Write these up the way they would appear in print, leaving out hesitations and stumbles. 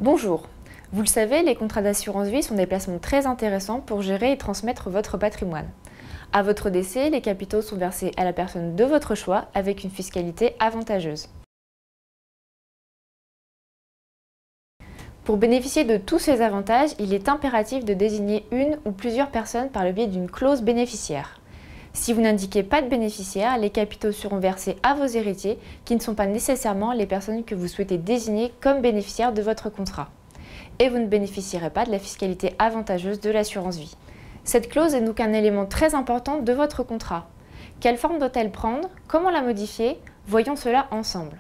Bonjour. Vous le savez, les contrats d'assurance vie sont des placements très intéressants pour gérer et transmettre votre patrimoine. À votre décès, les capitaux sont versés à la personne de votre choix avec une fiscalité avantageuse. Pour bénéficier de tous ces avantages, il est impératif de désigner une ou plusieurs personnes par le biais d'une clause bénéficiaire. Si vous n'indiquez pas de bénéficiaire, les capitaux seront versés à vos héritiers qui ne sont pas nécessairement les personnes que vous souhaitez désigner comme bénéficiaires de votre contrat. Et vous ne bénéficierez pas de la fiscalité avantageuse de l'assurance vie. Cette clause est donc un élément très important de votre contrat. Quelle forme doit-elle prendre? Comment la modifier? Voyons cela ensemble.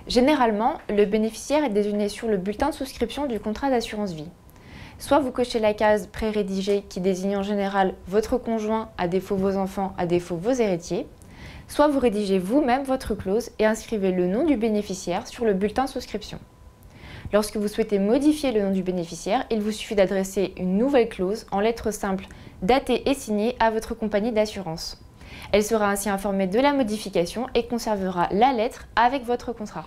Généralement, le bénéficiaire est désigné sur le bulletin de souscription du contrat d'assurance vie. Soit vous cochez la case pré-rédigée qui désigne en général votre conjoint, à défaut vos enfants, à défaut vos héritiers, soit vous rédigez vous-même votre clause et inscrivez le nom du bénéficiaire sur le bulletin de souscription. Lorsque vous souhaitez modifier le nom du bénéficiaire, il vous suffit d'adresser une nouvelle clause en lettres simples, datée et signée à votre compagnie d'assurance. Elle sera ainsi informée de la modification et conservera la lettre avec votre contrat.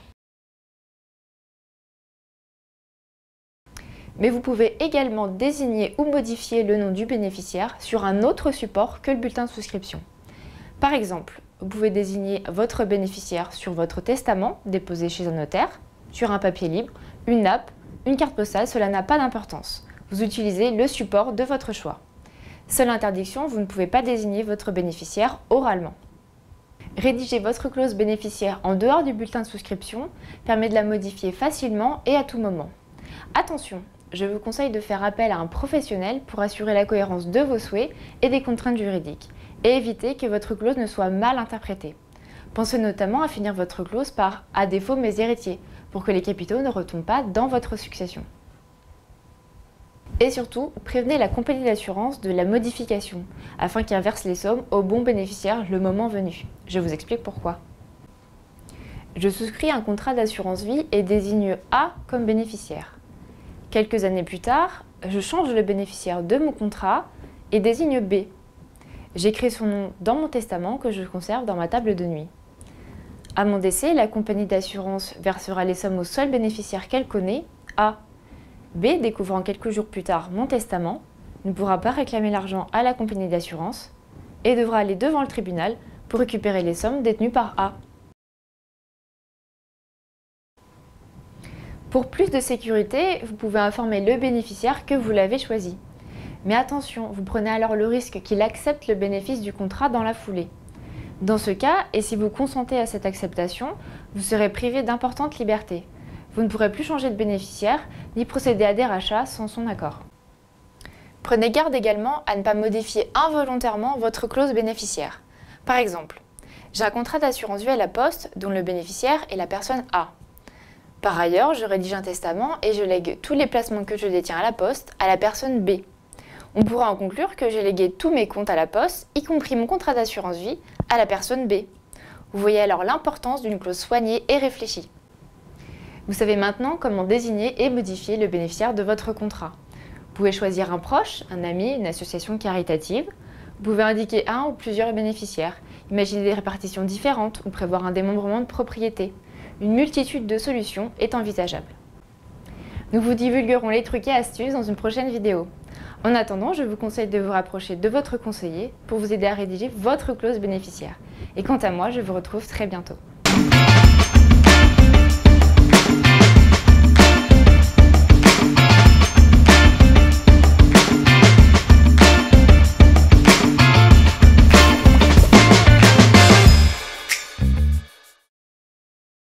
Mais vous pouvez également désigner ou modifier le nom du bénéficiaire sur un autre support que le bulletin de souscription. Par exemple, vous pouvez désigner votre bénéficiaire sur votre testament déposé chez un notaire, sur un papier libre, une nappe, une carte postale, cela n'a pas d'importance. Vous utilisez le support de votre choix. Seule interdiction, vous ne pouvez pas désigner votre bénéficiaire oralement. Rédiger votre clause bénéficiaire en dehors du bulletin de souscription permet de la modifier facilement et à tout moment. Attention, je vous conseille de faire appel à un professionnel pour assurer la cohérence de vos souhaits et des contraintes juridiques et éviter que votre clause ne soit mal interprétée. Pensez notamment à finir votre clause par « à défaut mes héritiers » pour que les capitaux ne retombent pas dans votre succession. Et surtout, prévenez la compagnie d'assurance de la modification afin qu'elle verse les sommes au bon bénéficiaire le moment venu. Je vous explique pourquoi. Je souscris un contrat d'assurance vie et désigne A comme bénéficiaire. Quelques années plus tard, je change le bénéficiaire de mon contrat et désigne B. J'écris son nom dans mon testament que je conserve dans ma table de nuit. À mon décès, la compagnie d'assurance versera les sommes au seul bénéficiaire qu'elle connaît, A. B, découvrant quelques jours plus tard mon testament, ne pourra pas réclamer l'argent à la compagnie d'assurance et devra aller devant le tribunal pour récupérer les sommes détenues par A. Pour plus de sécurité, vous pouvez informer le bénéficiaire que vous l'avez choisi. Mais attention, vous prenez alors le risque qu'il accepte le bénéfice du contrat dans la foulée. Dans ce cas, et si vous consentez à cette acceptation, vous serez privé d'importantes libertés. Vous ne pourrez plus changer de bénéficiaire, ni procéder à des rachats sans son accord. Prenez garde également à ne pas modifier involontairement votre clause bénéficiaire. Par exemple, j'ai un contrat d'assurance vie à la poste dont le bénéficiaire est la personne A. Par ailleurs, je rédige un testament et je lègue tous les placements que je détiens à la poste à la personne B. On pourra en conclure que j'ai légué tous mes comptes à la poste, y compris mon contrat d'assurance vie, à la personne B. Vous voyez alors l'importance d'une clause soignée et réfléchie. Vous savez maintenant comment désigner et modifier le bénéficiaire de votre contrat. Vous pouvez choisir un proche, un ami, une association caritative. Vous pouvez indiquer un ou plusieurs bénéficiaires, imaginer des répartitions différentes ou prévoir un démembrement de propriété. Une multitude de solutions est envisageable. Nous vous divulguerons les trucs et astuces dans une prochaine vidéo. En attendant, je vous conseille de vous rapprocher de votre conseiller pour vous aider à rédiger votre clause bénéficiaire. Et quant à moi, je vous retrouve très bientôt.